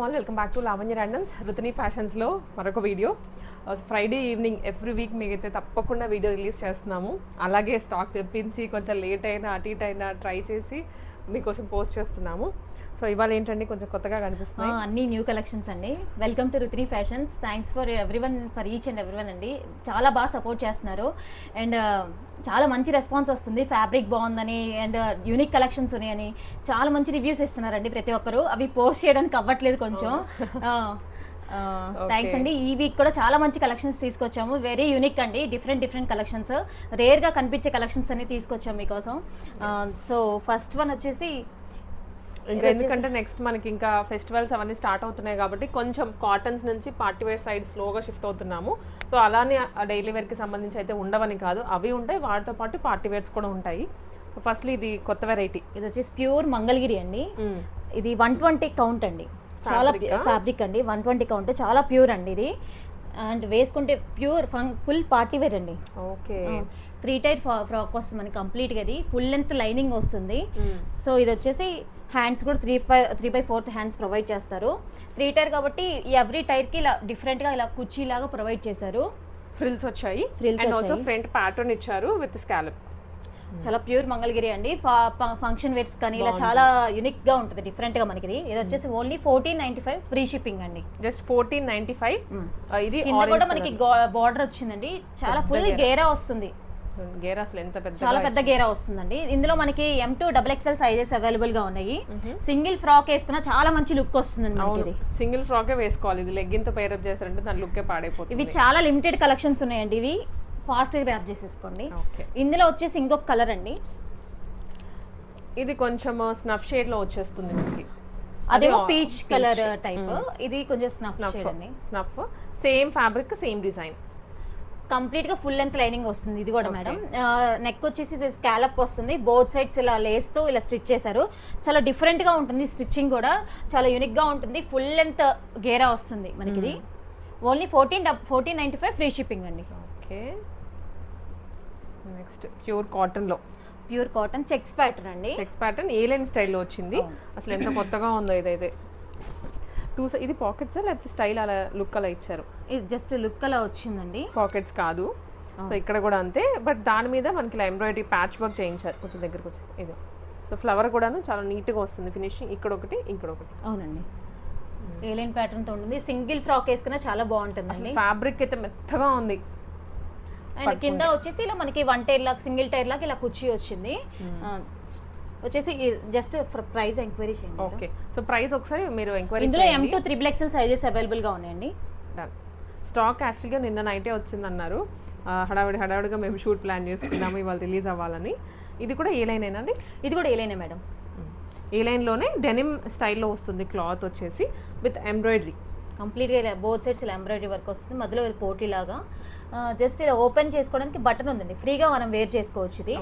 All, welcome back to Lavanya randoms. Ruthini ఫ్యాషన్స్లో మరొక video. Friday evening every week మీకైతే తప్పకుండా వీడియో రిలీజ్ చేస్తున్నాము. అలాగే స్టాక్ తెప్పించి కొంచెం లేట్ అయినా అటు ఇటు అయినా ట్రై చేసి మీకోసం పోస్ట్ చేస్తున్నాము. సో ఇవాళ ఏంటండి కొంచెం కొత్తగా కనిపిస్తున్నాయి, అన్ని న్యూ కలెక్షన్స్ అండి. Welcome to Ruthini fashions. Thanks for everyone, for each and everyone అండి. చాలా బాగా సపోర్ట్ చేస్తున్నారు అండ్ చాలా మంచి రెస్పాన్స్ వస్తుంది. ఫ్యాబ్రిక్ బాగుందని అండ్ యూనిక్ కలెక్షన్స్ ఉన్నాయని చాలా మంచి రివ్యూస్ ఇస్తున్నారండి ప్రతి ఒక్కరు. అవి పోస్ట్ చేయడానికి అవ్వట్లేదు కొంచెం. థ్యాంక్స్ అండి. ఈ వీక్ కూడా చాలా మంచి కలెక్షన్స్ తీసుకొచ్చాము. వెరీ యూనిక్ అండి, డిఫరెంట్ కలెక్షన్స్, రేర్గా కనిపించే కలెక్షన్స్ అన్ని తీసుకొచ్చాము మీకోసం. సో ఫస్ట్ వన్ వచ్చేసి ఇంకా ఎందుకంటే నెక్స్ట్ మనకి ఇంకా ఫెస్టివల్స్ అవన్నీ స్టార్ట్ అవుతున్నాయి కాబట్టి కొంచెం కాటన్స్ నుంచి పార్టీ వేర్ సైడ్ స్లోగా షిఫ్ట్ అవుతున్నాము. సో అలానే డైలీ వేర్కి సంబంధించి అయితే ఉండవని కాదు, అవి ఉంటాయి, వాటితో పాటు పార్టీ వేర్స్ కూడా ఉంటాయి. ఫస్ట్లీ ఇది కొత్త వెరైటీ, ఇది వచ్చేసి ప్యూర్ మంగళగిరి అండి. ఇది 120 కౌంట్ అండి, చాలా ఫ్యాబ్రిక్ అండి. 120 కౌంట్, చాలా ప్యూర్ అండి ఇది. అండ్ వేసుకుంటే ప్యూర్ ఫుల్ పార్టీ వేర్ అండి. ఓకే, 3 టైర్ ఫ్రాక్ వస్తుంది మనకి కంప్లీట్గా. ఇది ఫుల్ లెంత్ లైనింగ్ వస్తుంది. సో ఇది వచ్చేసి హ్యాండ్స్ కూడా 3/4 హ్యాండ్స్ ప్రొవైడ్ చేస్తారు. 3 టైర్ కాబట్టి ఎవ్రీ టైర్కి ఇలా డిఫరెంట్గా ఇలా కుర్చీ లాగా ప్రొవైడ్ చేశారు. ఫ్రిల్స్ వచ్చాయి, అండ్ ఆల్సో ఫ్రంట్ ప్యాటర్న్ ఇచ్చారు విత్ స్కాలప్. చాలా ప్యూర్ మంగళగిరి అండి. ఫంక్షన్ వేర్స్ కానీ ఇలా చాలా యూనిక్ గా ఉంటుంది, డిఫరెంట్ గా మనకి. ఇది వచ్చేసి ఓన్లీ 1495 ఫ్రీ షిప్పింగ్ అండి. జస్ట్ 1495. ఇది కింద కూడా మనకి బార్డర్ వచ్చిందండి, చాలా ఫుల్ గేరా వస్తుంది. గేరా అసలు ఎంత పెద్ద, చాలా పెద్ద గేరా వస్తుందండి. ఇందులో మనకి M2 XXL సైజెస్ అవైలబుల్ గా ఉన్నాయి. సింగిల్ ఫ్రాక్ వేసుకున్నా చాలా మంచి లుక్ వస్తుందండి మనకి. సింగిల్ ఫ్రాకే వేసుకోవాలి, ఇది లెగ్గిన్ తో పేరప్ చేశారంటే దాని లుక్కే పాడైపోతుంది. ఇవి చాలా లిమిటెడ్ కలెక్షన్స్ ఉన్నాయండి, ఇవి ఫాస్ట్గా గ్రాప్ చేసేసుకోండి. ఇందులో వచ్చేసి ఇంకొక కలర్ అండి, ఇది కొంచెం స్నఫ్ షేడ్ లో వచ్చేస్తుంది మనకి. అదేమో పీచ్ కలర్ టైప్, ఇది కొంచెం స్నఫ్ షేడ్ అండి. Snuff, same fabric, same design, complete గా ఫుల్ లెంత్ లైనింగ్ వస్తుంది. ఇది కూడా మేడం నెక్ వచ్చేసి స్కాలప్ వస్తుంది, బోత్ సైడ్స్ ఇలా లేస్ తో ఇలా స్టిచ్ చేశారు. చాలా డిఫరెంట్ గా ఉంటుంది, స్టిచ్చింగ్ కూడా చాలా యూనిక్ గా ఉంటుంది. ఫుల్ లెంత్ గేరా వస్తుంది మనకి. ఇది ఓన్లీ 1495 ఫ్రీ షిప్పింగ్ అండి. ఓకే, నెక్స్ట్ ప్యూర్ కాటన్ లో, ప్యూర్ కాటన్ చెక్స్ ప్యాటర్న్ అండి. చెక్స్ ప్యాటర్న్ ఏ లైన్ స్టైల్లో వచ్చింది. అసలు ఎంత కొత్తగా ఉందో ఇదైతే. ఇది పాకెట్స్ లేకపోతే స్టైల్ అలా లుక్ అలా ఇచ్చారు? ఇది జస్ట్ లుక్ అలా వచ్చిందండి, పాకెట్స్ కాదు. సో ఇక్కడ కూడా అంతే, బట్ దాని మీద మనకి ఇలా ఎంబ్రాయిడరీ ప్యాచ్ వర్క్ చేయించారు కొంచెం దగ్గరకు వచ్చేసి. ఇది సో ఫ్లవర్ కూడాను చాలా నీట్గా వస్తుంది ఫినిషింగ్. ఇక్కడ ఒకటి, ఇక్కడ ఒకటి. అవునండి, ఏ లైన్ ప్యాటర్న్ తో ఉంటుంది. సింగిల్ ఫ్రాక్ వేసుకున్నా చాలా బాగుంటుంది. ఫ్యాబ్రిక్ అయితే మెత్తగా ఉంది. అండ్ కింద వచ్చేసి ఇలా మనకి 1 టైర్ లాగా, సింగిల్ టైర్ లాగా ఇలా కుర్చీ వచ్చింది. వచ్చేసి జస్ట్ ప్రైస్ ఎంక్వైరీ చేయండి. ఓకే, సో ప్రైస్ ఒకసారి మీరు ఎంక్వైరీ. ఇందులో M2 XXL సైజెస్ అవైలబుల్ గా ఉన్నాయండి. స్టాక్ యాక్చువల్గా నిన్న నైటే వచ్చింది అన్నారు. హడావిడిగా మేము షూట్ ప్లాన్ చేసుకున్నాము ఇవాళ రిలీజ్ అవ్వాలని. ఇది కూడా ఏ లైన్ అయినా అండి? ఇది కూడా ఏ లైనే మేడం. ఏ లైన్లోనే డెనిమ్ స్టైల్లో వస్తుంది. క్లాత్ వచ్చేసి విత్ ఎంబ్రాయిడరీ, కంప్లీట్గా బోత్ సైడ్స్ ఇలా ఎంబ్రాయిడరీ వర్క్ వస్తుంది. మధ్యలో పోటీ లాగా జస్ట్ ఇలా ఓపెన్ చేసుకోవడానికి బటన్ ఉందండి, ఫ్రీగా మనం వేర్ చేసుకోవచ్చు ఇది.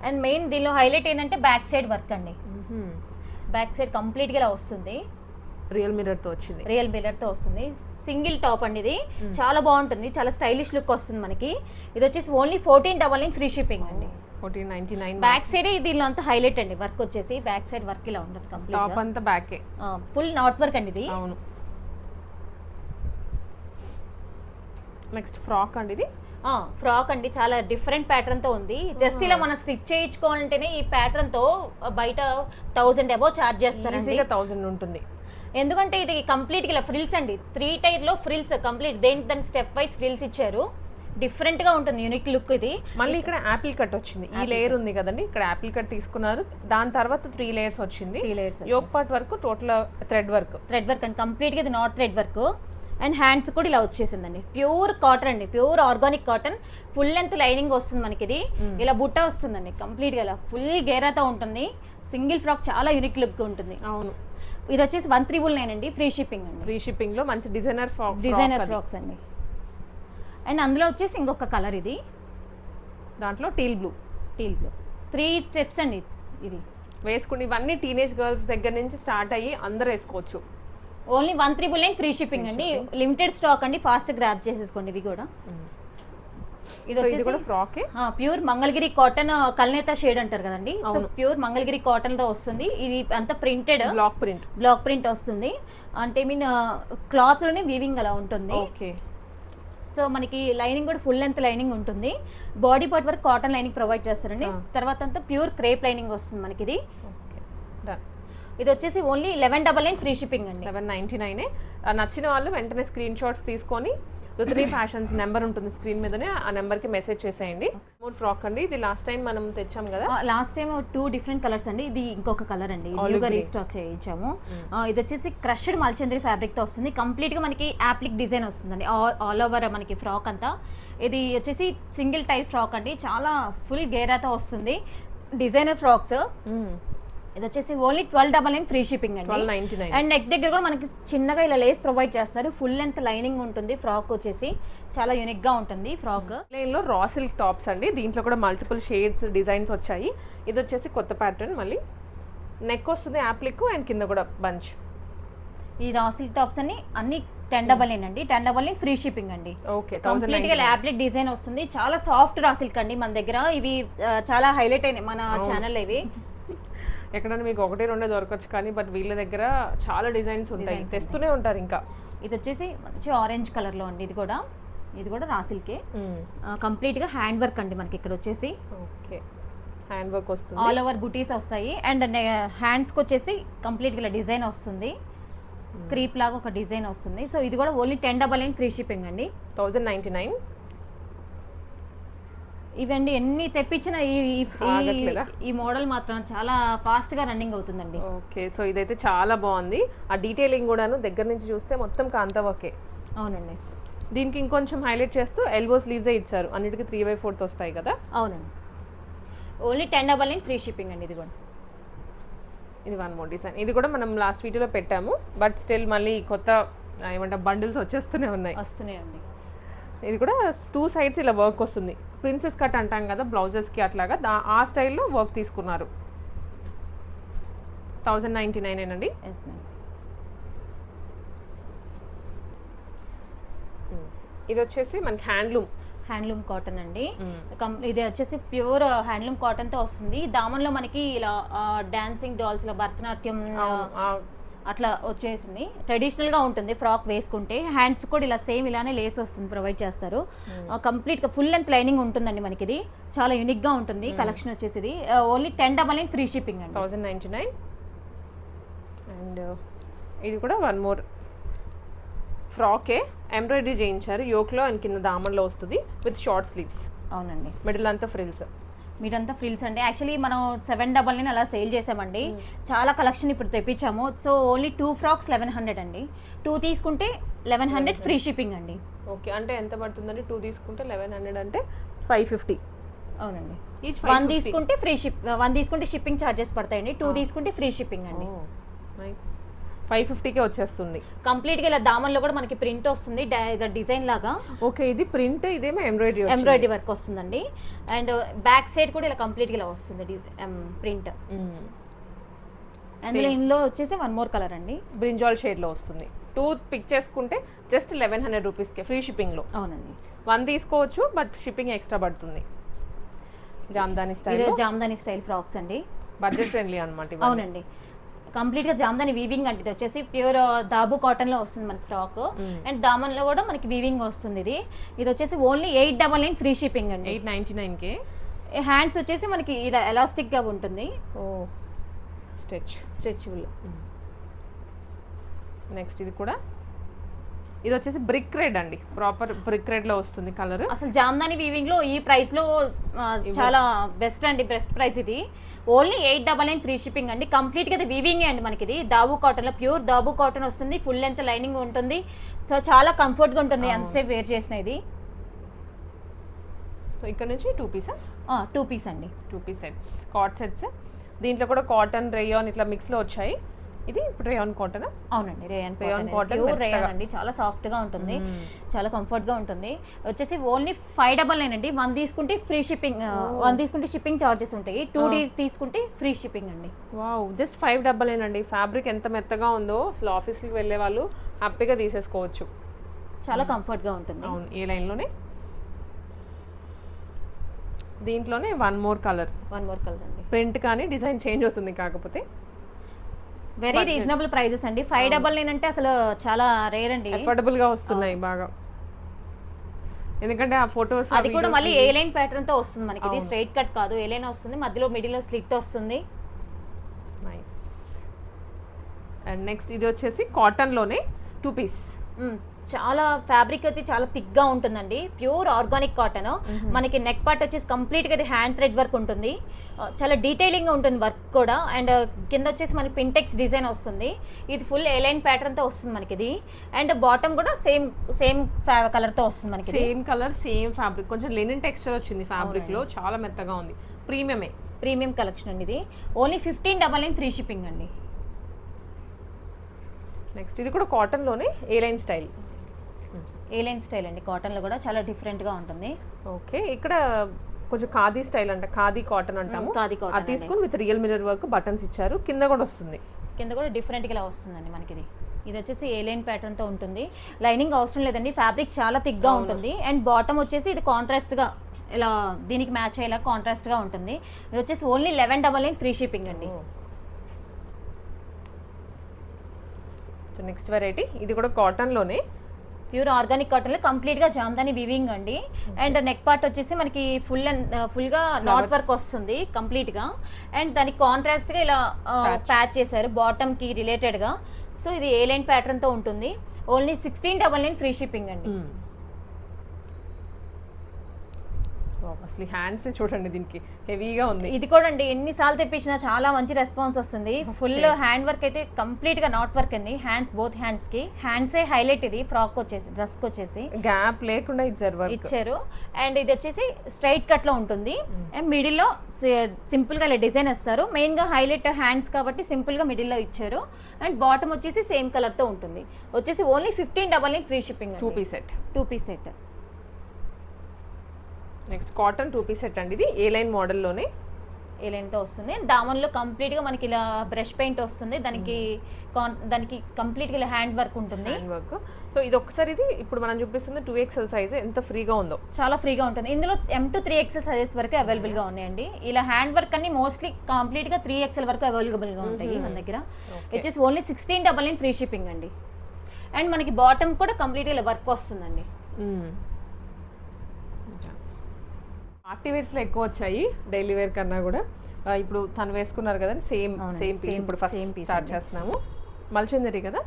అండ్ మెయిన్ దీనిలో హైలైట్ ఏంటంటే బ్యాక్ సైడ్ వర్క్ అండి. బ్యాక్ సైడ్ కంప్లీట్గా ఇలా వస్తుంది, రియల్ మిర్రర్తో వచ్చింది. రియల్ మిర్రర్తో వస్తుంది. సింగిల్ టాప్ అండి, ఇది చాలా బాగుంటుంది, చాలా స్టైలిష్ లుక్ వస్తుంది మనకి. ఇది వచ్చేసి ఓన్లీ 1499 ఫ్రీ షిప్పింగ్ అండి. 1499. బ్యాక్ సైడ్ దీనిలో అంతా హైలైట్ అండి, వర్క్ వచ్చేసి బ్యాక్ సైడ్ వర్క్ ఇలా ఉంటుంది కంప్లీట్. టాప్ అంతా బ్యాకే, ఫుల్ నాట్ వర్క్ అండి ఇది. అవును. నెక్స్ట్ ఫ్రాక్ అండి, ఇది ఫ్రాక్ అండి, చాలా డిఫరెంట్ ప్యాటర్న్ తో ఉంది. జస్ట్ ఇలా మనం స్టిచ్ చేయించుకోవాలంటేనే ఈ ప్యాటర్న్ తో బయట 1000 అబౌవ్ చార్జ్ చేస్తారండి. 1000 ఉంటుంది. ఎందుకంటే ఇది కంప్లీట్ గా ఫ్రిల్స్ అండి, 3 టైర్ లో ఫ్రిల్స్ కంప్లీట్, దాని స్టెప్ వైజ్ ఫ్రిల్స్ ఇచ్చారు. డిఫరెంట్ గా ఉంటుంది, యూనిక్ లుక్ ఇది. మళ్ళీ ఇక్కడ యాపిల్ కట్ వచ్చింది. ఈ లేయర్ ఉంది కదండి, ఇక్కడ యాపిల్ కట్ తీసుకున్నారు. దాని తర్వాత 3 లేయర్స్ వచ్చింది. 3 లేయర్స్, యోక్ పార్ట్ వరకు టోటల్ థ్రెడ్ వర్క్ అండి, కంప్లీట్ గా ఇది not thread work. And hands కూడా ఇలా వచ్చేసిందండి, ప్యూర్ కాటన్ అండి, pure organic cotton. Full length lining వస్తుంది మనకి. ఇది ఇలా బుట్ట వస్తుందండి, కంప్లీట్ గా ఇలా ఫుల్ గేరాతో ఉంటుంది. సింగిల్ ఫ్రాక్ చాలా యూనిక్ లుక్ ఉంటుంది. అవును. ఇది వచ్చేసి 1399 అండి, ఫ్రీ షిప్పింగ్ అండి. ఫ్రీ షిప్పింగ్ లో మంచి డిజైనర్ ఫ్రాక్స్ అండి. అండ్ అందులో వచ్చేసి ఇంకొక కలర్, ఇది దాంట్లో టీల్ బ్లూ 3 స్టెప్స్ అండి. ఇది వేసుకుని ఇవన్నీ టీనేజ్ గర్ల్స్ దగ్గర నుంచి స్టార్ట్ అయ్యి అందరూ వేసుకోవచ్చు. ఓన్లీ 1399 ఫ్రీ షిప్పింగ్ అండి. లిమిటెడ్ స్టాక్ అండి, ఫాస్ట్ గ్రాబ్ చేసేసుకోండి. ఇవి కూడా ఇది సో ఇది వచ్చేసి కూడా ఫ్రాకే. ప్యూర్ మంగళగిరి కాటన్ కల్నేత షేడ్ అంటారు కదండి. సో ప్యూర్ మంగళగిరి కాటన్ తో వస్తుంది. ఇది అంతా ప్రింటెడ్ బ్లాక్ ప్రింట్ వస్తుంది. అంటే మీన్ క్లాత్ లోనే వీవింగ్ అలా ఉంటుంది. ఓకే. సో మనకి లైనింగ్ కూడా ఫుల్ లెంత్ లైనింగ్ ఉంటుంది. బాడీ పార్ట్ వరకు కాటన్ లైనింగ్ ప్రొవైడ్ చేస్తారండి. తర్వాత అంతా ప్యూర్ క్రేప్ లైనింగ్ వస్తుంది మనకి. ఇది వచ్చేసి ఓన్లీ 1199 ఫ్రీ షిప్పింగ్ అండి. 1199. నచ్చిన వాళ్ళు వెంటనే స్క్రీన్ షాట్స్ తీసుకొని రుతుని ఫ్యాషన్స్ నెంబర్ ఉంటుంది స్క్రీన్ మీదనే, ఆ నెంబర్కి మెసేజ్ చేసేయండి. మూడు ఫ్రాక్ అండి. ఇది లాస్ట్ టైం మనం తెచ్చాం కదా. లాస్ట్ టైం 2 డిఫరెంట్ కలర్స్ అండి. ఇది ఇంకొక కలర్ అండి, న్యూగా రీస్టాక్ చేయించాము. ఇది వచ్చేసి క్రష్డ్ మల్చంద్రి ఫ్యాబ్రిక్ తో వస్తుంది. కంప్లీట్ గా మనకి యాప్లిక్ డిజైన్ వస్తుందండి ఆల్ ఓవర్ మనకి ఫ్రాక్ అంతా. ఇది వచ్చేసి సింగిల్ టైప్ ఫ్రాక్ అండి, చాలా ఫుల్ గేరాతో వస్తుంది. Designer frocks. ఇది వచ్చేసి ఓన్లీ 1299 ఫ్రీ షిప్పింగ్ అండి. 1299. అండ్ నెక్ దగ్గర కూడా మనకి చిన్నగా ఇలా లేస్ ప్రొవైడ్ చేస్తారు. ఫుల్ లెంత్ లైనింగ్ ఉంటుంది. ఫ్రాక్ వచ్చేసి చాలా యూనిక్ గా ఉంటుంది ఫ్రాక్. లైన్లో రా సిల్క్ టాప్స్ అండి. దీంట్లో కూడా మల్టిపుల్ షేడ్స్ డిజైన్స్ వచ్చాయి. ఇది వచ్చేసి కొత్త ప్యాటర్న్. మళ్ళీ నెక్ వస్తుంది యాప్లిక్ అండ్ కింద కూడా బంచ్. ఈ రా సిల్క్ టాప్స్ అన్ని 1099 అండి. 1099 ఫ్రీ షిప్పింగ్ అండి. ఓకే. కంప్లీట్ గా యాప్లిక్ డిజైన్ వస్తుంది. చాలా సాఫ్ట్ రా సిల్క్ అండి మన దగ్గర. ఇవి చాలా హైలైట్ అయినాయి మన ఛానల్. ఇవి ఎక్కడైనా మీకు 1-2 దొరకచ్చు కానీ బట్ వీళ్ళ దగ్గర చాలా డిజైన్స్ ఉంటాయి, తెస్తూనే ఉంటారు. ఇంకా ఇది వచ్చేసి మంచి ఆరెంజ్ కలర్ లో అండి. ఇది కూడా రా సిల్కే. కంప్లీట్ గా హ్యాండ్ వర్క్ అండి మనకి ఇక్కడ వచ్చేసి. ఓకే. హ్యాండ్ వర్క్ వస్తుంది. ఆల్ ఓవర్ బుటీస్ వస్తాయి. అండ్ హ్యాండ్స్ కి వచ్చేసి కంప్లీట్ గా డిజైన్ వస్తుంది. క్రీప్ లాగా ఒక డిజైన్ వస్తుంది. సో ఇది కూడా ఓన్లీ 1099 ఫ్రీ షిప్పింగ్ అండి. 1099. ఇవండి ఎన్ని తెప్పించిన ఈ మోడల్ మాత్రం చాలా ఫాస్ట్ గా రన్నింగ్ అవుతుందండి. ఓకే. సో ఇదైతే చాలా బాగుంది. ఆ డీటెయిలింగ్ కూడాను దగ్గర నుంచి చూస్తే మొత్తం కాంతా వర్కే. అవునండి. దీనికి ఇంకొంచెం హైలైట్ చేస్తూ ఎల్బో స్లీవ్స్ ఇచ్చారు. అన్నిటికీ 3/4 వస్తాయి కదా. అవునండి. ఓన్లీ 1099 ఫ్రీ షిప్పింగ్ అండి. ఇది 1 మోర్ డిజైన్. ఇది కూడా మనం లాస్ట్ వీడియోలో పెట్టాము బట్ స్టిల్ మళ్ళీ కొత్త ఏమంటారు బండిల్స్ వస్తూనే ఉన్నాయి. ఇది కూడా 2 సైడ్స్ ఇలా వర్క్ వస్తుంది. ప్రిన్సెస్ కట్ అంటాం కదా బ్లౌజెస్కి, అట్లాగా ఆ స్టైల్లో వర్క్ తీసుకున్నారు. 1099 అండి. ఇది వచ్చేసి మనకి హ్యాండ్లూమ్ కాటన్ అండి. ఇది వచ్చేసి ప్యూర్ హ్యాండ్లూమ్ కాటన్ తో వస్తుంది. దామన్లో మనకి ఇలా డాన్సింగ్ డాల్స్ లో భరతనాట్యం అట్లా వచ్చేసింది. ట్రెడిషనల్ గా ఉంటుంది ఫ్రాక్ వేసుకుంటే. హ్యాండ్స్ కూడా ఇలా సేమ్ ఇలానే లేస్ వస్తుంది, ప్రొవైడ్ చేస్తారు. కంప్లీట్ గా ఫుల్ లెంత్ లైనింగ్ ఉంటుందండి మనకి. ఇది చాలా యూనిక్ గా ఉంటుంది. కలెక్షన్ వచ్చేసి ఓన్లీ 1099 ఫ్రీ షిప్పింగ్ అండి. 1099. అండ్ ఇది కూడా 1 మోర్ ఫ్రాకే. ఎంబ్రాయిడరీ చేయించారు యోక్లో అండ్ కింద దామన్లో వస్తుంది విత్ షార్ట్ స్లీవ్స్. అవునండి. మిడిల్ అంతా ఫ్రిల్స్. మీరంతా ఫ్రిల్స్ అండి. యాక్చువల్లీ మనం 799 అలా సేల్ చేసామండి. చాలా కలెక్షన్ ఇప్పుడు తెప్పించాము. సో ఓన్లీ 2 ఫ్రాక్స్ 1100 అండి. 2 తీసుకుంటే 1100 ఫ్రీ షిప్పింగ్ అండి. ఓకే. అంటే ఎంత పడుతుందండి 2 తీసుకుంటే? 1100 అంటే 550. అవునండి. 1 తీసుకుంటే ఫ్రీ 1 తీసుకుంటే షిప్పింగ్ ఛార్జెస్ పడతాయండి. 2 తీసుకుంటే ఫ్రీ షిప్పింగ్ అండి. నైస్. 550కే వచ్చేస్తుంది. కంప్లీట్గా ఇలా దామన్లో కూడా మనకి ప్రింట్ వస్తుంది డిజైన్ లాగా. ఓకే. ఇది ప్రింట్, ఇదేమో ఎంబ్రాయిడరీ వర్క్ వస్తుందండి. అండ్ బ్యాక్ సైడ్ కూడా ఇలా కంప్లీట్గా ఇలా వస్తుంది ప్రింట్. అందులో ఇందులో వచ్చేసి 1 మోర్ కలర్ అండి. బ్రింజాల్ షేడ్లో వస్తుంది. 2 పిక్ చేసుకుంటే జస్ట్ 1100 రూపీస్కే ఫ్రీ షిప్పింగ్లో. అవునండి. 1 తీసుకోవచ్చు బట్ షిప్పింగ్ ఎక్స్ట్రా పడుతుంది. జామ్దాని స్టైల్ ఫ్రాక్స్ అండి. బడ్జెట్ ఫ్రెండ్లీ అనమాట. అవునండి. కంప్లీట్ గా జామ్దాని వీవింగ్ అంటే ఇది వచ్చేసి ప్యూర్ దాబు కాటన్ లో వస్తుంది మనకి ఫ్రాక్. అండ్ దామన్ లో కూడా మనకి వీవింగ్ వస్తుంది. ఇది వచ్చేసి ఓన్లీ 899 ఫ్రీ షిప్పింగ్ అండి. 899కే. హ్యాండ్స్ వచ్చేసి మనకి ఇలా ఎలాస్టిక్ గా ఉంటుంది. స్ట్రెచబుల్. నెక్స్ట్ ఇది కూడా, ఇది వచ్చేసి బ్రిక్ రెడ్ అండి. ప్రాపర్ బ్రిక్ రెడ్ లో వస్తుంది కలర్. అసలు జామ్దాని వీవింగ్ లో ఈ ప్రైస్ లో చాలా బెస్ట్ అండి. బెస్ట్ ప్రైస్ ఇది. ఓన్లీ 899 ఫ్రీ షిప్పింగ్ అండి. కంప్లీట్ గా వీవింగ్ అండి మనకి. ఇది దాబు కాటన్ లో ప్యూర్ దాబు కాటన్ వస్తుంది. ఫుల్ లెంత్ లైనింగ్ ఉంటుంది. సో చాలా కంఫర్ట్ గా ఉంటుంది ఎంతసేపు వేర్ చేసిన. ఇది ఇక్కడ నుంచి 2 పీసా? 2 పీస్ అండి. 2 పీస్ సెట్స్, కాట్ సెట్స్. దీంట్లో కూడా కాటన్, రేయాన్ ఇట్లా మిక్స్ లో వచ్చాయి. ఇది ఇప్పుడు రేయాన్ కాటన్. అవునండి. రేయాన్ కాటన్ రేయాన్ అండి. చాలా సాఫ్ట్ గా ఉంటుంది, చాలా కంఫర్ట్ గా ఉంటుంది. వచ్చేసి ఓన్లీ 599 అండి. 1 తీసుకుంటే ఫ్రీ షిప్పింగ్. 1 తీసుకుంటే షిప్పింగ్ చార్జెస్ ఉంటాయి. 2 తీసుకుంటే ఫ్రీ షిప్పింగ్ అండి. వావ్, జస్ట్ 599 అండి. ఫ్యాబ్రిక్ ఎంత మెత్తగా ఉందో అసలు ఆఫీస్కి వెళ్ళే వాళ్ళు హ్యాపీగా తీసేసుకోవచ్చు. చాలా కంఫర్ట్ గా ఉంటుంది. అవును. ఈ లైన్లోనే దీంట్లోనే వన్ మోర్ కలర్ అండి. ప్రింట్ కానీ డిజైన్ చేంజ్ అవుతుంది, కాకపోతే వెరీ రీజనబుల్ ప్రైజెస్ అండి. 599 అంటే అసలు చాలా రేర్ అండి. అఫోర్డబుల్ గా వస్తున్నాయి బాగా, ఎందుకంటే ఆ ఫొటోస్ అది కూడా మళ్ళీ ఏ లైన్ ప్యాటర్న్ తో వస్తుంది మనకి. ఇది స్ట్రైట్ కట్ కాదు, ఏ లైన్ వస్తుంది, మధ్యలో మిడిల్ లో స్లిట్ వస్తుంది. నైస్. అండ్ నెక్స్ట్ ఇది వచ్చేసి కాటన్ లోనే 2 పీస్. చాలా ఫ్యాబ్రిక్ అయితే చాలా థిక్ గా ఉంటుందండి, ప్యూర్ ఆర్గానిక్ కాటన్. మనకి నెక్ పార్ట్ వచ్చేసి కంప్లీట్ గా ఇది హ్యాండ్ థ్రెడ్ వర్క్ ఉంటుంది, చాలా డీటెయిలింగ్ గా ఉంటుంది వర్క్ కూడా. అండ్ కింద వచ్చేసి మనకి పింటెక్స్ డిజైన్ వస్తుంది. ఇది ఫుల్ ఏ లైన్ ప్యాటర్న్ తో వస్తుంది మనకి ఇది. అండ్ బాటమ్ కూడా సేమ్ కలర్ తో వస్తుంది మనకి. సేమ్ కలర్ సేమ్ ఫ్యాబ్రిక్, కొంచెం లెనిన్ టెక్స్చర్ వచ్చింది ఫ్యాబ్రిక్ లో, చాలా మెత్తగా ఉంది. ప్రీమియం కలెక్షన్ అండి ఇది. ఓన్లీ 1599 ఫ్రీ షిప్పింగ్ అండి. నెక్స్ట్ ఇది కూడా కాటన్ లోనే ఏ లైన్ స్టైల్. అండి, కాటన్ లో కూడా చాలా డిఫరెంట్ గా ఉంటుంది. ఓకే, ఇక్కడ కొంచెం ఖాదీ స్టైల్ అంట, ఖాదీ కాటన్ అంటాము. అది తీసుకుని with real mirror work buttons ఇచ్చారు, కింద కూడా వస్తుంది. కింద కూడా డిఫరెంట్ గా వస్తుందండి మనకి ఇది వచ్చేసి ఏ లైన్ ప్యాటర్న్ తో ఉంటుంది. లైనింగ్ అవసరం లేదండి, ఫ్యాబ్రిక్ చాలా థిక్ గా ఉంటుంది. అండ్ బాటమ్ వచ్చేసి ఇది కాంట్రాస్ట్ గా ఇలా దీనికి మ్యాచ్ అయ్యేలా కాంట్రాస్ట్ గా ఉంటుంది. ఇది వచ్చేసి ఓన్లీ 1199 ఫ్రీ షిప్పింగ్ అండి. నెక్స్ట్ వెరైటీ ఇది కూడా కాటన్ లోనే, ప్యూర్ ఆర్గానిక్ కాటన్ లో కంప్లీట్ గా జామ్దాని వివింగ్ అండి. అండ్ నెక్ పార్ట్ వచ్చేసి మనకి ఫుల్ గా నాట్ వర్క్ వస్తుంది కంప్లీట్ గా. అండ్ దానికి కాంట్రాస్ట్ గా ఇలా ప్యాచ్ చేశారు బాటమ్ కి రిలేటెడ్ గా. సో ఇది ఏ లైన్ ప్యాటర్న్ తో ఉంటుంది. ఓన్లీ 1699 ఫ్రీ షిప్పింగ్ అండి. అసలు హ్యాండ్స్ చూడండి, దీనికి హెవీగా ఉంది. ఇది కూడా అండి ఎన్నిసార్లు తెప్పించినా చాలా మంచి రెస్పాన్స్ వస్తుంది. ఫుల్ హ్యాండ్ వర్క్ అయితే కంప్లీట్ గా నాట్ వర్క్ అండి. బోత్ హ్యాండ్స్ కి హ్యాండ్సే హైలైట్. ఇది ఫ్రాక్ వచ్చేసి డ్రెస్ కి వచ్చేసి గ్యాప్ లేకుండా ఇచ్చారు. అండ్ ఇది వచ్చేసి స్ట్రైట్ కట్ లో ఉంటుంది. అండ్ మిడిల్ లో సింపుల్ గా డిజైన్ ఇస్తారు. మెయిన్ గా హైలైట్ హ్యాండ్స్ కాబట్టి సింపుల్ గా మిడిల్ లో ఇచ్చారు. అండ్ బాటమ్ వచ్చేసి సేమ్ కలర్ తో ఉంటుంది. వచ్చేసి only 1599 free shipping. 2 piece set. Next cotton 2 piece set అండి. ఇది ఏ లైన్ మోడల్లోనే ఏ లైన్తో వస్తుంది. దామన్లో కంప్లీట్గా మనకి ఇలా బ్రష్ పెయింట్ వస్తుంది. దానికి కంప్లీట్గా ఇలా హ్యాండ్ వర్క్ ఉంటుంది. సో ఇది ఒకసారి ఇది ఇప్పుడు మనం చూపిస్తుంది 2XL సైజ్ ఎంత ఫ్రీగా ఉందో, చాలా ఫ్రీగా ఉంటుంది. ఇందులో M to 3XL సైజెస్ వరకు అవైలబుల్గా ఉన్నాయండి. ఇలా హ్యాండ్ వర్క్ అన్ని మోస్ట్లీ కంప్లీట్గా 3XL వరకు అవైలబుల్గా ఉంటాయి మన దగ్గర. వచ్చేసి ఓన్లీ 1699 ఫ్రీ షిప్పింగ్ అండి. అండ్ మనకి బాటమ్ కూడా కంప్లీట్గా ఇలా వర్క్ వస్తుందండి. పార్టీ వేర్స్లో ఎక్కువ వచ్చాయి డైలీ వేర్ కన్నా కూడా. ఇప్పుడు తను వేసుకున్నారు కదా, సేమ్ పీస్. ఇప్పుడు ఫస్ట్ స్టార్ట్ చేస్తున్నాము. మల్చందరి కదా,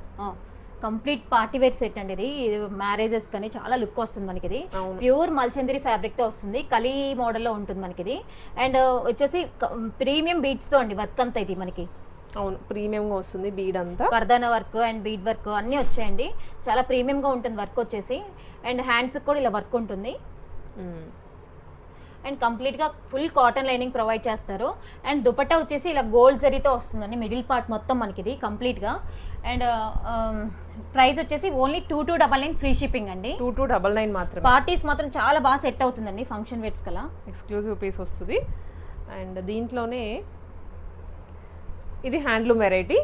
కంప్లీట్ పార్టీ వేర్ సెట్ అండి ఇది. మ్యారేజెస్ కానీ చాలా లుక్ వస్తుంది మనకి. ఇది ప్యూర్ మల్చందరి ఫ్యాబ్రిక్ తో వస్తుంది, కలీ మోడల్లో ఉంటుంది మనకి ఇది. అండ్ వచ్చేసి ప్రీమియం బీడ్స్ తో అండి వర్క్ అంతా ఇది మనకి. అవును, ప్రీమియంగా వస్తుంది. బీడ్ అంతా కర్దానా వర్క్ అండ్ బీడ్ వర్క్ అన్నీ వచ్చాయండి. చాలా ప్రీమియంగా ఉంటుంది వర్క్ వచ్చేసి. అండ్ హ్యాండ్స్ కూడా ఇలా వర్క్ ఉంటుంది. అండ్ కంప్లీట్గా ఫుల్ కాటన్ లైనింగ్ ప్రొవైడ్ చేస్తారు. అండ్ దుపట్టా వచ్చేసి ఇలా గోల్డ్ జరీతో వస్తుందండి మిడిల్ పార్ట్ మొత్తం మనకి ఇది కంప్లీట్గా. అండ్ ప్రైస్ వచ్చేసి ఓన్లీ 2299 ఫ్రీ షిప్పింగ్ అండి. 2299 మాత్రం. పార్టీస్ మాత్రం చాలా బాగా సెట్ అవుతుందండి, ఫంక్షన్ వేర్స్ కలా ఎక్స్క్లూజివ్ పీస్ వస్తుంది. అండ్ దీంట్లోనే ఇది హ్యాండ్లూమ్ వెరైటీ.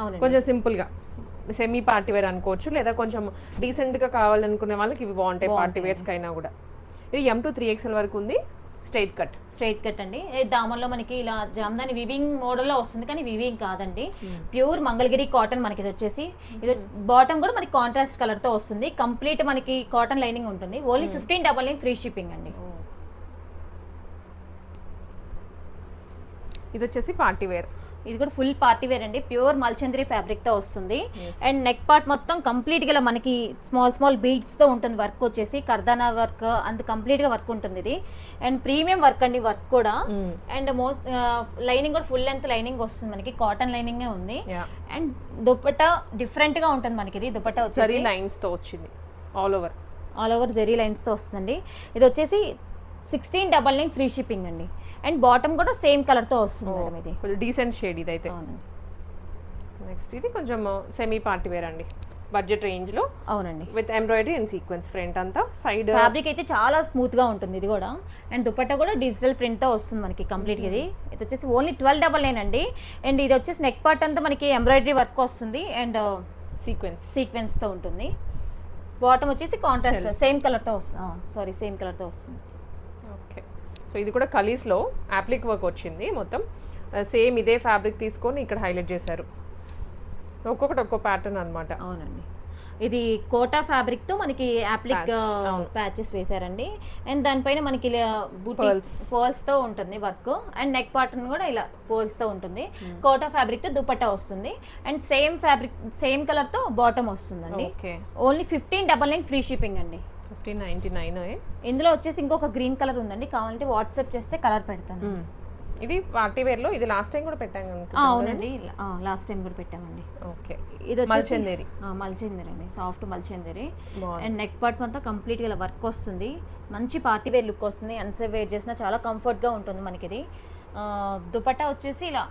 అవును, కొంచెం సింపుల్గా సెమీ పార్టీ వేర్ అనుకోవచ్చు, లేదా కొంచెం డీసెంట్గా కావాలనుకునే వాళ్ళకి ఇవి బాగుంటాయి పార్టీ వేర్స్కి అయినా కూడా. ఇది M to 3XL వరకు ఉంది. స్ట్రైట్ కట్ అండి. దామన్లో మనకి ఇలా జామ్దాని వివింగ్ మోడల్లో వస్తుంది, కానీ వివింగ్ కాదండి, ప్యూర్ మంగళగిరి కాటన్ మనకి ఇది వచ్చేసి. ఇది బాటమ్ కూడా మనకి కాంట్రాస్ట్ కలర్ తో వస్తుంది. కంప్లీట్ మనకి కాటన్ లైనింగ్ ఉంటుంది. ఓన్లీ 1599 ఫ్రీ షిప్పింగ్ అండి. ఇది వచ్చేసి పార్టీ వేర్. ఇది కూడా ఫుల్ పార్టీ వేర్ అండి, ప్యూర్ మల్చంద్రి ఫ్యాబ్రిక్ తో వస్తుంది. అండ్ నెక్ పార్ట్ మొత్తం కంప్లీట్ గా మనకి స్మాల్ బీడ్స్ తో ఉంటుంది వర్క్ వచ్చేసి. కర్దానా వర్క్ అంత కంప్లీట్ గా వర్క్ ఉంటుంది ఇది. అండ్ ప్రీమియం వర్క్ అండి వర్క్ కూడా. అండ్ లైనింగ్ కూడా ఫుల్ లెంత్ లైనింగ్ వస్తుంది మనకి, కాటన్ లైనింగ్ ఉంది. అండ్ దుపట్టా డిఫరెంట్ గా ఉంటుంది మనకి. ఇది దుపట్టా వచ్చేసి లైన్స్ తో వచ్చింది, ఆల్ ఓవర్ జెరీ లైన్స్ తో వస్తుందండి. ఇది వచ్చేసి 1699 ఫ్రీ షిప్పింగ్ అండి. అండ్ బాటమ్ కూడా సేమ్ కలర్ తో వస్తుంది మేడం. ఇది కొంచెం డీసెంట్ షేడ్ ఇది అయితే. నెక్స్ట్ ఇది కొంచెం సెమీ పార్టీ వేర్ అండి, బడ్జెట్ రేంజ్ లో. అవునండి, with embroidery and sequence front అంతా. సైడ్ ఫ్యాబ్రిక్ అయితే చాలా స్మూత్ గా ఉంటుంది ఇది కూడా. అండ్ దుపట్టా కూడా డిజిటల్ ప్రింట్ తో వస్తుంది మనకి కంప్లీట్ గా. ఇది వచ్చేసి ఓన్లీ 1299 అండి. అండ్ ఇది వచ్చేసి నెక్ పార్ట్ అంతా మనకి ఎంబ్రాయిడరీ వర్క్ వస్తుంది. అండ్ సీక్వెన్స్ తో ఉంటుంది. బాటమ్ వచ్చేసి కాంట్రాస్ట్ సేమ్ కలర్ తో వస్తుంది. ఓకే, సో ఇది కూడా కలీస్లో యాప్లిక్ వర్క్ వచ్చింది మొత్తం. సేమ్ ఇదే ఫ్యాబ్రిక్ తీసుకొని ఇక్కడ హైలైట్ చేశారు. ఒక్కొక్కటి ఒక్కో ప్యాటర్న్ అనమాట. అవునండి, ఇది కోటా ఫ్యాబ్రిక్ తో మనకి యాప్లిక్ ప్యాచెస్ వేసారండి. అండ్ దానిపైన మనకి ఇలా పర్ల్స్ తో ఉంటుంది వర్క్. అండ్ నెక్ పార్టన్ కూడా ఇలా పర్ల్స్ తో ఉంటుంది. కోటా ఫ్యాబ్రిక్ తో దుపట్టా వస్తుంది. And same fabric same colour తో బాటమ్ వస్తుందండి. ఓన్లీ 1599 ఫ్రీ షిప్పింగ్ అండి. 1599. ఇందులో వచ్చేసి ఇంకొక గ్రీన్ కలర్ ఉందండి, కావాలంటే వాట్సాప్ చేస్తే కలర్ పెడతాను. ఇది పార్టీ వేర్ లో, ఇది లాస్ట్ టైం కూడా పెట్టాము. అవునండి, లాస్ట్ టైం కూడా పెట్టామండి. ఓకే, ఇది మల్చందేరి అండి, సాఫ్ట్ మల్చందేరి. అండ్ నెక్ పార్ట్ మొత్తం కంప్లీట్ గా వర్క్ వస్తుంది. మంచి పార్టీ వేర్ లుక్ వస్తుంది. అన్సేఫ్ వేర్ చేసినా చాలా కంఫర్ట్ గా ఉంటుంది మనకి. ఇది దుపట్టా వచ్చేసి ఇలా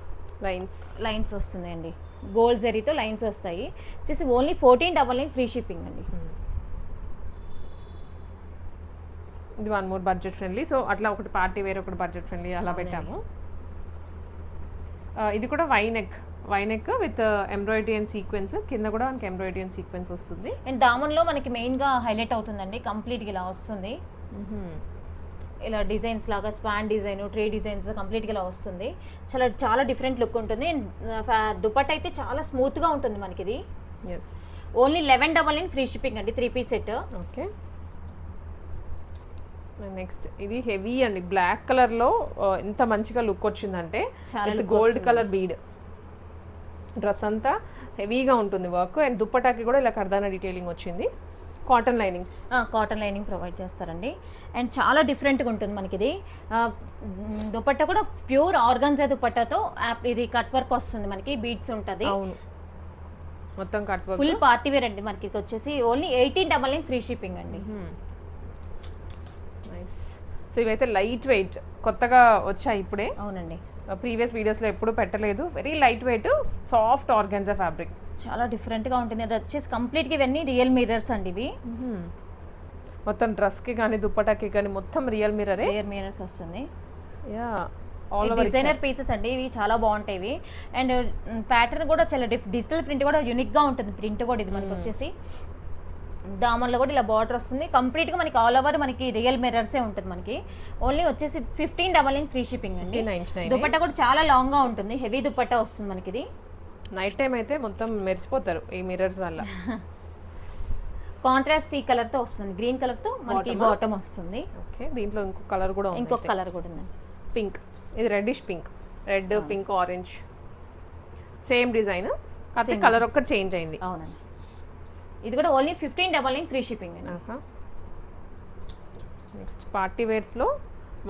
లైన్స్ వస్తున్నాయండి, గోల్డ్ జరీతో లైన్స్ వస్తాయి. వచ్చేసి ఓన్లీ 1499 ఫ్రీ షిప్పింగ్ అండి. ఇది one more budget friendly. So అట్లా ఒకటి పార్టీ వేర్, ఒకటి బడ్జెట్ ఫ్రెండ్లీ అలా పెట్టాము. ఇది కూడా V-neck with embroidery and sequence. కింద కూడా మనకి ఎంబ్రాయిడరీ అండ్ సీక్వెన్స్ వస్తుంది. అండ్ దామన్లో మనకి మెయిన్గా హైలైట్ అవుతుందండి, కంప్లీట్గా ఇలా వస్తుంది. ఇలా డిజైన్స్ లాగా స్పాన్ డిజైన్, ట్రీ డిజైన్స్ కంప్లీట్గా ఇలా వస్తుంది. చాలా డిఫరెంట్ లుక్ ఉంటుంది. దుపట్టా అయితే చాలా స్మూత్గా ఉంటుంది మనకి. ఇది ఓన్లీ 1199 ఫ్రీ షిప్పింగ్ అండి, 3 పీస్ సెట్. ఓకే, నెక్స్ట్ ఇది హెవీ అండి, బ్లాక్ కలర్ లో ఎంత మంచిగా లుక్ వచ్చిందంటే, గోల్డ్ కలర్ బీడ్. డ్రెస్ అంతా హెవీగా ఉంటుంది వర్క్. అండ్ దుప్పటాకి కూడా ఇలా కర్దానా డీటెయిలింగ్ వచ్చింది. కాటన్ లైనింగ్ ప్రొవైడ్ చేస్తారండి. అండ్ చాలా డిఫరెంట్గా ఉంటుంది మనకి. ఇది దుపట్టా కూడా ప్యూర్ ఆర్గాన్జా దుపట్టాతో ఇది కట్ వర్క్ వస్తుంది మనకి, బీడ్స్ ఉంటుంది. మొత్తం cut work, full party wear అండి. మనకి వచ్చేసి ఓన్లీ 1899 ఫ్రీ షిప్పింగ్ అండి. సో ఇవైతే లైట్ వెయిట్ కొత్తగా వచ్చాయి ఇప్పుడే. అవునండి, ప్రీవియస్ వీడియోస్లో ఎప్పుడు పెట్టలేదు. Very light weight soft organza fabric, చాలా డిఫరెంట్గా ఉంటుంది. అది వచ్చేసి కంప్లీట్గా ఇవన్నీ రియల్ మిర్రర్స్ అండి. ఇవి మొత్తం డ్రెస్కి కానీ దుప్పటాకి కానీ మొత్తం రియల్ మిర్రర్స్ వస్తుంది. డిజైనర్ పీసెస్ అండి, ఇవి చాలా బాగుంటాయి ఇవి. అండ్ ప్యాటర్న్ కూడా చాలా డిజిటల్ ప్రింట్ కూడా యూనిక్గా ఉంటుంది. ప్రింట్ కూడా ఇది మనకి వచ్చేసి దామన్లో కూడా ఇలా బార్డర్ వస్తుంది. కంప్లీట్గా మనకి ఆల్ ఓవర్ మనకి రియల్ మిర్రర్సే ఉంటుంది మనకి. ఓన్లీ వచ్చేసి 1599 ఫ్రీ షిప్పింగ్ అండి. దుపట్టా కూడా చాలా లాంగ్గా ఉంటుంది, హెవీ దుపట్టా వస్తుంది మనకి. ఇది నైట్ టైం అయితే మొత్తం మెరిసిపోతారు ఈ మిర్రర్స్ వల్ల. కాంట్రాస్ట్ ఈ కలర్తో వస్తుంది, గ్రీన్ కలర్తో మనకి బాటమ్ వస్తుంది. ఓకే, దీంట్లో ఇంకొక కలర్ కూడా ఉంది, పింక్. ఇది reddish pink, red pink orange same design, కాకపోతే కలర్ ఒక్కటి చేంజ్ అయింది. అవునండి, ఇది కూడా ఓన్లీ 1599 ఫ్రీ షిప్పింగ్ అండి. నెక్స్ట్ పార్టీ వేర్స్లో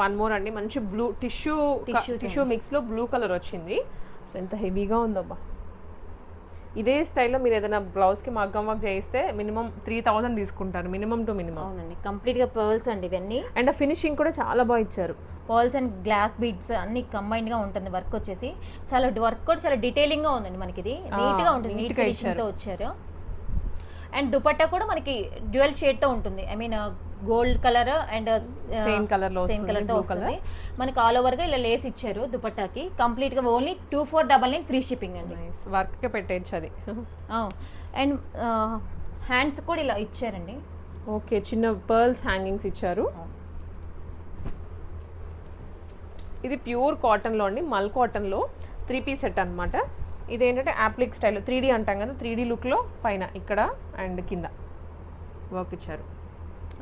వన్ మోర్ అండి, మంచి బ్లూ టిష్యూ మిక్స్లో బ్లూ కలర్ వచ్చింది. సో ఎంత హెవీగా ఉందబ్బా. ఇదే స్టైల్లో మీరు ఏదైనా బ్లౌజ్కి మగ్గం వర్క్ చేయిస్తే మినిమం 3000 తీసుకుంటారు, మినిమం టు మినిమం. అవునండి, కంప్లీట్గా పర్ల్స్ అండి ఇవన్నీ. అండ్ ఫినిషింగ్ కూడా చాలా బాగా ఇచ్చారు. పర్ల్స్ అండ్ గ్లాస్ బీడ్స్ అన్ని కంబైన్డ్గా ఉంటుంది. వర్క్ వచ్చేసి వర్క్ కూడా చాలా డీటెయిలింగ్గా ఉందండి మనకి. ఇది నీట్గా ఉంటుంది, నీట్ ఫినిషింగ్తో వచ్చారు. అండ్ దుపట్టా కూడా మనకి డ్యూయల్ షేడ్ తో ఉంటుంది. I mean gold colour and same colour తో వస్తుంది మనకి. ఆల్ ఓవర్ గా ఇలా లేస్ ఇచ్చారు దుపట్టాకి. కంప్లీట్ గా ఓన్లీ 2499 ఫ్రీ షిప్పింగ్ అండి. వర్క్ కి పెట్టేయచ్చు అది. అండ్ హ్యాండ్స్ కూడా ఇలా ఇచ్చారండి. ఓకే, చిన్న పర్ల్స్ హ్యాంగింగ్స్ ఇచ్చారు. ఇది ప్యూర్ కాటన్ లో అండి, మల్ కాటన్ లో 3 పీస్ సెట్ అనమాట. ఇదేంటంటే యాప్లిక్ స్టైల్ 3D అంటాం కదా, 3D లుక్లో పైన ఇక్కడ అండ్ కింద వర్క్ ఇచ్చారు.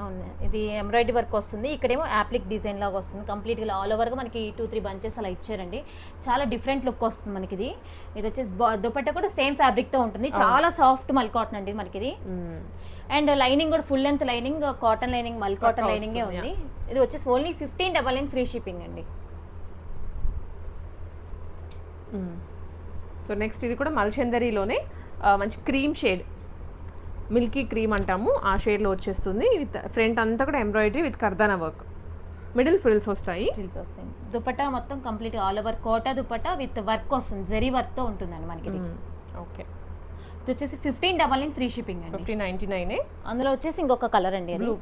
అవును, ఇది ఎంబ్రాయిడరీ వర్క్ వస్తుంది. ఇక్కడేమో యాప్లిక్ డిజైన్ లాగా వస్తుంది. కంప్లీట్గా ఆల్ ఓవర్గా మనకి 2-3 బంచెస్ అలా ఇచ్చారండి. చాలా డిఫరెంట్ లుక్ వస్తుంది మనకి. ఇది వచ్చేసి దుపట్టా కూడా సేమ్ ఫ్యాబ్రిక్తో ఉంటుంది. చాలా సాఫ్ట్ మల్ కాటన్ అండి మనకి ఇది. అండ్ లైనింగ్ కూడా full length lining, cotton lining, మల్ కాటన్ లైనింగే ఉంది. ఇది వచ్చేసి ఓన్లీ 1599 ఫ్రీ షిప్పింగ్ అండి. సో నెక్స్ట్ ఇది కూడా మల్చందరిలోనే మంచి క్రీమ్ షేడ్, మిల్కీ క్రీమ్ అంటాము, ఆ షేడ్లో వచ్చేస్తుంది. విత్ ఫ్రంట్ అంతా కూడా ఎంబ్రాయిడరీ విత్ కర్దానా వర్క్, మిడిల్ ఫ్రిల్స్ వస్తాయి. దుపట్టా మొత్తం complete all over Kota dupatta with work వస్తుంది, జరీ వర్క్తో ఉంటుందండి మనకి. ఓకే, ఇది వచ్చేసి 1599 ఫ్రీ షిప్పింగ్ అండి. 1599. అందులో వచ్చేసి ఇంకొక కలర్ అండి, బ్లూ.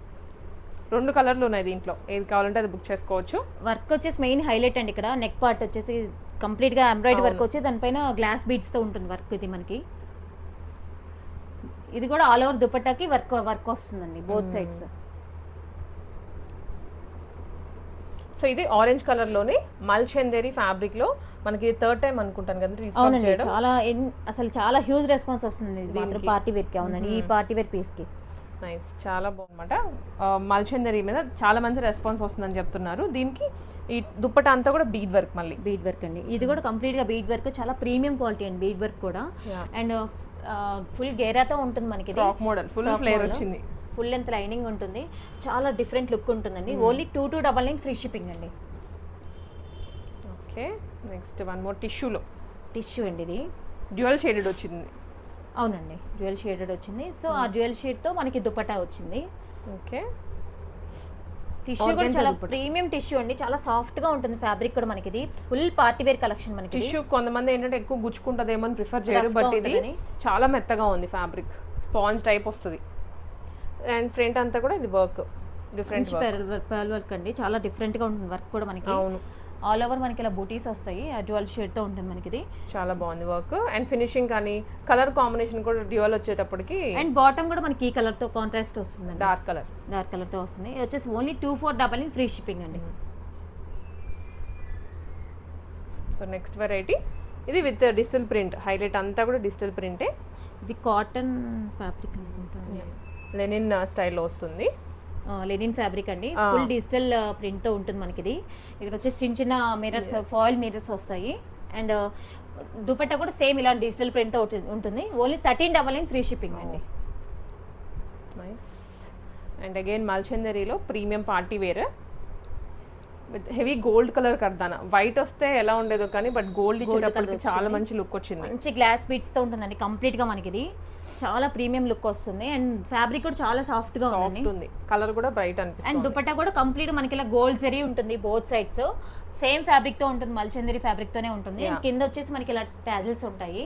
2 కలర్లు ఉన్నాయి దీంట్లో, ఏది కావాలంటే అది బుక్ చేసుకోవచ్చు. వర్క్ వచ్చేసి మెయిన్ హైలైట్ అండి. ఇక్కడ నెక్ పార్ట్ వచ్చేసి కంప్లీట్గా ఎంబ్రాయిడరీ వర్క్ వచ్చి దానిపైన గ్లాస్ బీడ్స్తో ఉంటుంది వర్క్. ఇది మనకి ఇది కూడా ఆల్ ఓవర్ దుపట్టాకి వర్క్ వస్తుందండి, బోత్ సైడ్స్. సో సో ఇది ఆరెంజ్ కలర్ లోనే మల్చందేరి ఫ్యాబ్రిక్ లో మనకి థర్డ్ టైం అనుకుంటాను కదా రీస్టాక్ అవునండి, చేయడం. చాలా అసలు చాలా హ్యూజ్ రెస్పాన్స్ వస్తుంది ఇది మాత్రం పార్టీ వేర్ కి. అవునండి, ఈ పార్టీ వేర్ పీస్ కి నైస్, చాలా బాగుందన్నమాట. మల్చందరి మీద చాలా మంచి రెస్పాన్స్ వస్తుందని చెప్తున్నారు. దీనికి ఈ దుప్పట అంతా కూడా బీడ్ వర్క్, మళ్ళీ బీడ్ వర్క్ అండి. ఇది కూడా కంప్లీట్ గా బీడ్ వర్క్, చాలా ప్రీమియం క్వాలిటీ అండి బీడ్ వర్క్ కూడా. అండ్ ఫుల్ గేరాతో ఉంటుంది మనకి. ఫ్రాక్ మోడల్ ఫుల్ ఫ్లేర్ వచ్చింది, ఫుల్ లెంత్ లైనింగ్ ఉంటుంది, చాలా డిఫరెంట్ లుక్ ఉంటుందండి. ఓన్లీ 2299 ఫ్రీ షిప్పింగ్ అండి. ఓకే, నెక్స్ట్ వన్ మోర్ టిష్యూలో. టిష్యూ అండి, ఇది డ్యూయల్ షేడెడ్ వచ్చింది. అవునండి, డ్యూయల్ షేడెడ్ వచ్చింది. సో ఆ డ్యూయల్ షేడ్తో మనకి దుపట్టా వచ్చింది. ఓకే, టిష్యూ కూడా చాలా ప్రీమియం టిష్యూ అండి, చాలా సాఫ్ట్ గా ఉంటుంది ఫ్యాబ్రిక్ కూడా మనకి. ఇది ఫుల్ పార్టీ వేర్ కలెక్షన్ మనకి. టిష్యూ కొంతమంది ఏంటంటే ఎక్కువ గుచ్చుకుంటుందేమో అని ప్రిఫర్ చేయరు, బట్ ఇది చాలా మెత్తగా ఉంది ఫ్యాబ్రిక్, స్పాంజ్ టైప్ వస్తుంది. అండ్ ఫ్రంట్ అంతా కూడా ఇది వర్క్, డిఫరెంట్ పర్ల్ వర్క్ అండి, చాలా డిఫరెంట్ గా ఉంటుంది వర్క్ కూడా మనకి. అవును, ఆల్ ఓవర్ మనకి ఇలా బూటీస్ వస్తాయి, ఆ డ్యూయల్ షేడ్ తో ఉంటుంది మనకి. ఇది చాలా బాగుంది వర్క్. అండ్ ఫినిషింగ్ కానీ కలర్ కాంబినేషన్ కూడా డ్యూయల్ వచ్చేటప్పటికి. అండ్ బాటమ్ కూడా మనకి ఈ కలర్ తో కాంట్రాస్ట్ వస్తుంది, డార్క్ కలర్ తో వస్తుంది. ఇది వచ్చేసి ఓన్లీ 2499 ఫ్రీ షిప్పింగ్ అండి. సో నెక్స్ట్ వెరైటీ ఇది విత్ డిజిటల్ ప్రింట్, హైలైట్ అంతా కూడా డిజిటల్ ప్రింటే. ఇది కాటన్ ఫ్యాబ్రిక్ అనుకుంటాను, లెనిన్ స్టైల్లో వస్తుంది. లెనిన్ ఫ్యాబ్రిక్ అండి, ఫుల్ డిజిటల్ ప్రింట్ తో ఉంటుంది మనకి. ఇది ఇక్కడ వచ్చేసి చిన్న చిన్న మిర్రర్స్, ఫాయిల్ మిర్రర్స్ వస్తాయి. అండ్ దుపట్టా కూడా సేమ్ ఇలా డిజిటల్ ప్రింట్ తో ఉంటుంది. ఓన్లీ 1399 ఫ్రీ షిప్పింగ్ అండి. నైస్. అండ్ అగైన్ మల్చందరిలో premium party wear with heavy gold colour కర్దానా. వైట్ వస్తే ఎలా ఉండేదో కానీ బట్ గోల్డ్ ఇచ్చేటప్పటికి చాలా మంచి లుక్ వచ్చింది. మంచి గ్లాస్ బీట్స్ తో ఉంటుందండి కంప్లీట్ గా మనకి. ఇది చాలా ప్రీమియం లుక్ వస్తుంది. అండ్ ఫ్యాబ్రిక్ కూడా చాలా సాఫ్ట్ గా ఉంది, కలర్ కూడా బ్రైట్ అనిపిస్తుంది. అండ్ దుపట్టా కూడా కంప్లీట్ మనకి ఇలా గోల్డ్ జరీ ఉంటుంది బోత్ సైడ్స్. సేమ్ ఫ్యాబ్రిక్ తో ఉంటుంది, మల్చందరి ఫ్యాబ్రిక్ తోనే ఉంటుంది. అండ్ కింద వచ్చేసి మనకి ఇలా టాజిల్స్ ఉంటాయి.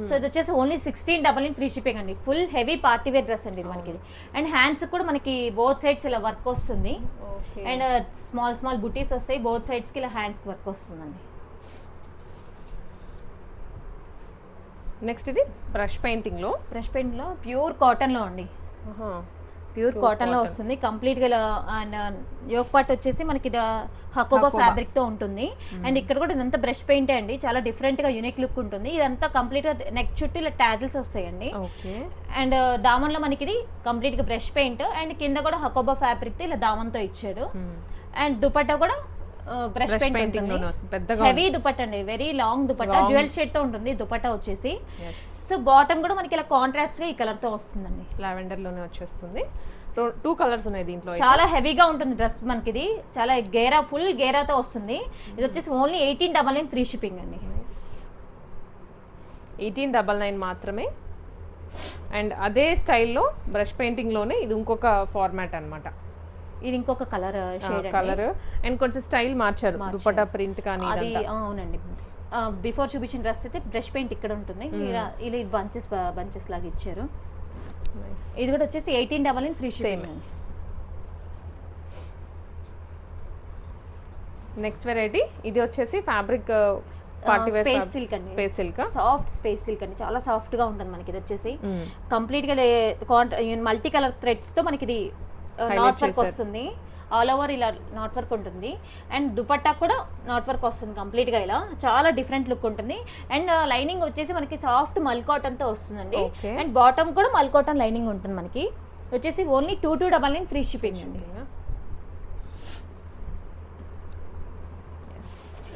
సో ఇది వచ్చేసి ఓన్లీ 1699 ఫ్రీ షిప్పింగ్ అండి. Full heavy party wear dress అండి ఇది మనకి. అండ్ హ్యాండ్స్ కూడా మనకి బోత్ సైడ్స్ ఇలా వర్క్ వస్తుంది. అండ్ స్మాల్ స్మాల్ బుటీస్ వస్తాయి బోత్ సైడ్స్ కి, ఇలా హ్యాండ్స్ కి వర్క్ వస్తుందండి. నెక్స్ట్ ఇది బ్రష్ పెయింటింగ్ లో ప్యూర్ కాటన్ లో అండి, ప్యూర్ కాటన్ లో వస్తుంది కంప్లీట్ గా. అండ్ యోక్ పార్ట్ వచ్చేసి మనకి హకోబా ఫ్యాబ్రిక్ తో ఉంటుంది. అండ్ ఇక్కడ కూడా ఇదంతా బ్రష్ పెయింట్ అండి, చాలా డిఫరెంట్ గా యూనిక్ లుక్ ఉంటుంది. ఇదంతా కంప్లీట్ గా నెక్ చుట్టూ ఇలా టాజిల్స్ వస్తాయండి. అండ్ దామన్ లో మనకి ఇది కంప్లీట్ గా బ్రష్ పెయింట్, అండ్ కింద కూడా హకోబా ఫ్యాబ్రిక్ తో ఇలా దామన్ తో ఇచ్చాడు. అండ్ దుపట్టా కూడా బ్రష్ పెయింటింగ్, హెవీ దుపట్టా అండి, very long dupatta, dual shade తో ఉంటుంది దుపట్టా వచ్చేసి. సో బాటమ్ కూడా మనకి ఇలా కాంట్రాస్ట్ గా ఈ కలర్ తో వస్తుందండి, లావెండర్ లోనే వచ్చేస్తుంది. 2 కలర్స్ ఉన్నాయి దీంట్లో. చాలా హెవీగా ఉంటుంది డ్రెస్ మనకి. ఇది చాలా గేరా, ఫుల్ గేరాతో వస్తుంది. ఇది వచ్చేసి ఓన్లీ 1899 ఫ్రీ షిప్పింగ్ అండి. 1899 మాత్రమే. అండ్ అదే స్టైల్లో బ్రష్ పెయింటింగ్ లోనే ఇది ఇంకొక ఫార్మాట్ అన్నమాట. ఇది ఇంకొక కలర్ షేడ్, కలర్ అండ్ కొంచెం స్టైల్ మార్చారు దుపట్టా ప్రింట్ కానీ. అది అవునండి, బిఫోర్ చూపించిన డ్రెస్ అయితే బ్రష్ పెయింట్ ఇక్కడ ఉంటుంది, ఇలా ఇలా బంచెస్ లాగా ఇచ్చారు. ఇది కూడా వచ్చేసి 1899 ఫ్రీ షిప్పింగ్ అండి. నెక్స్ట్ వెరైటీ ఇది వచ్చేసి ఫ్యాబ్రిక్ స్పేస్ సిల్క్ అండి, సాఫ్ట్ స్పేస్ సిల్క్ అండి, చాలా సాఫ్ట్ గా ఉంటుంది మనకి. ఇది వచ్చేసి కంప్లీట్ గా మల్టీ కలర్ థ్రెడ్స్ తో మనకి ఇది నాట్ వర్క్ వస్తుంది. ఆల్ ఓవర్ ఇలా నాట్ వర్క్ ఉంటుంది. అండ్ దుపట్టా కూడా నాట్ వర్క్ వస్తుంది కంప్లీట్ గా, ఇలా చాలా డిఫరెంట్ లుక్ ఉంటుంది. అండ్ లైనింగ్ వచ్చేసి మనకి సాఫ్ట్ మల్ కాటన్ తో వస్తుందండి. అండ్ బాటమ్ కూడా మల్ కాటన్ లైనింగ్ ఉంటుంది మనకి. వచ్చేసి ఓన్లీ 2299 ఫ్రీ షిప్పింగ్ అండి.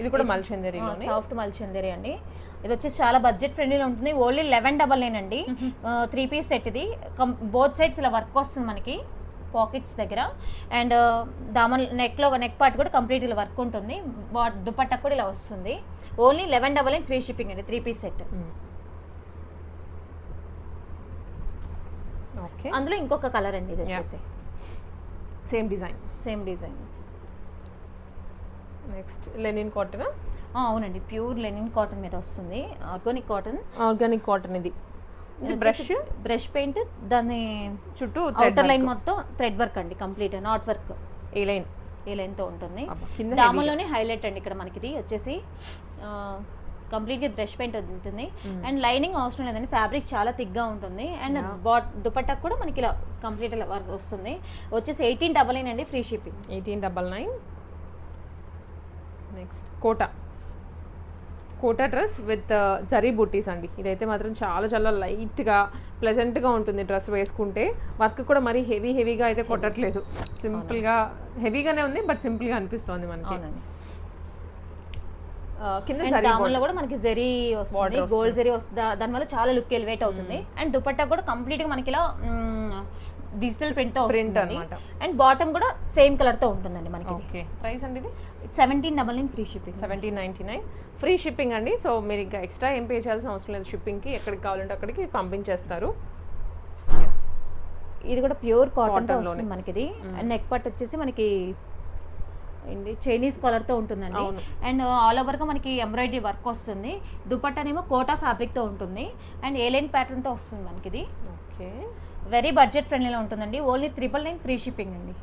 ఇది కూడా మల్చందరి, సాఫ్ట్ మల్చందరి అండి. ఇది వచ్చేసి చాలా బడ్జెట్ ఫ్రెండ్లీలో ఉంటుంది. ఓన్లీ 1199 అండి. 3 పీస్ సెట్ ఇది. బోత్ సైడ్స్ ఇలా వర్క్ వస్తుంది మనకి పాకెట్స్ దగ్గర. అండ్ దామన్ నెక్ పార్ట్ కూడా కంప్లీట్ ఇలా వర్క్ ఉంటుంది. దుపట్టా కూడా ఇలా వస్తుంది. ఓన్లీ 1199 ఫ్రీ షిప్పింగ్ అండి. 3 పీస్ సెట్. అందులో ఇంకొక కలర్ అండి, ఇది వచ్చేసి same design. Next linen cotton. అవునండి, ప్యూర్ లెనిన్ కాటన్ మీద వస్తుంది. ఆర్గానిక్ కాటన్ ఇది. బ్రష్ పెయింట్, దాని చుట్టూ అవుటర్ లైన్ మొత్తం థ్రెడ్ వర్క్ అండి, complete not work. A line తో ఉంటుంది. దామన్లోనే హైలైట్ అండి ఇక్కడ మనకి. ఇది వచ్చేసి కంప్లీట్గా బ్రష్ పెయింట్ ఉంటుంది. అండ్ లైనింగ్ అవసరం లేదండి, ఫ్యాబ్రిక్ చాలా థిక్గా ఉంటుంది. అండ్ దుపట్టాకు కూడా మనకి ఇలా కంప్లీట్ ఇలా వర్క్ వస్తుంది. వచ్చేసి 1899 అండి, free shipping. 1899. Next Kota dress with zari బుట్టీస్ అండి. ఇదైతే మాత్రం చాలా చాలా లైట్గా ప్లెజెంట్గా ఉంటుంది డ్రెస్ వేసుకుంటే. వర్క్ కూడా మరీ హెవీగా అయితే కొట్టట్లేదు, సింపుల్గా హెవీగానే ఉంది బట్ సింపుల్గా అనిపిస్తుంది మనకి. కింద దామన్లో కూడా మనకి జరీ వస్తుంది, గోల్డ్ జరీ వస్తుంది, దానివల్ల చాలా లుక్ ఎలివేట్ అవుతుంది. అండ్ దుపట్టా కూడా కంప్లీట్గా మనకి ఇలా డిజిటల్ ప్రింట్ అన్నమాట. అండ్ బాటమ్ కూడా సేమ్ కలర్ తో ఉంటుందండి మనకి. ఓకే, ప్రైస్ అండి ఇది 1799 ఫ్రీ షిప్పింగ్. 1799 ఫ్రీ షిప్పింగ్ అండి. సో మీరు ఇంకా ఎక్స్ట్రా ఏం పే చేయాల్సిన అవసరం లేదు, షిప్పింగ్కి ఎక్కడికి కావాలంటే అక్కడికి పంపించేస్తారు. ఇది కూడా ప్యూర్ కాటన్ తో వస్తుంది మనకి. ఇది నెక్ పట్ వచ్చేసి మనకి చైనీస్ కలర్ తో ఉంటుందండి. అండ్ ఆల్ ఓవర్ గా మనకి ఎంబ్రాయిడరీ వర్క్ వస్తుంది. దుపట్టానేమో కోటా ఫ్యాబ్రిక్ తో ఉంటుంది. అండ్ ఏలైన్ ప్యాటర్న్ తో వస్తుంది మనకి. ఇది ఓకే, వెరీ బడ్జెట్ ఫ్రెండ్లీలో ఉంటుందండి. ఓన్లీ 999 ఫ్రీ షిప్పింగ్ అండి.